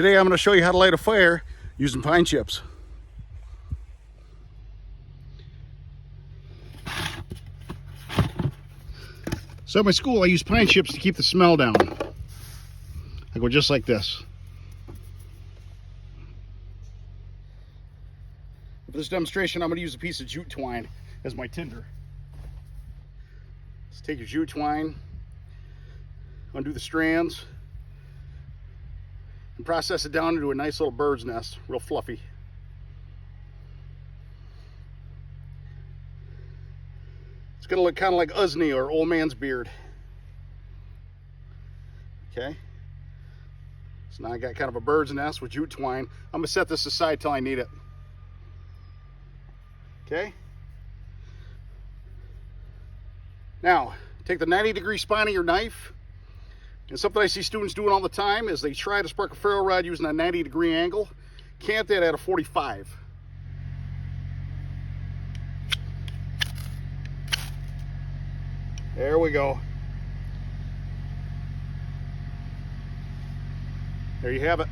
Today I'm going to show you how to light a fire using pine chips. So at my school I use pine chips to keep the smell down. I go just like this. For this demonstration I'm going to use a piece of jute twine as my tinder. Let's take your jute twine, undo the strands, and process it down into a nice little bird's nest, real fluffy. It's gonna look kind of like Uzni or old man's beard. Okay, so now I got kind of a bird's nest with jute twine. I'm gonna set this aside till I need it. Okay, now take the 90-degree spine of your knife. And something I see students doing all the time is they try to spark a ferro rod using a 90-degree angle. Can't that at a 45. There we go. There you have it.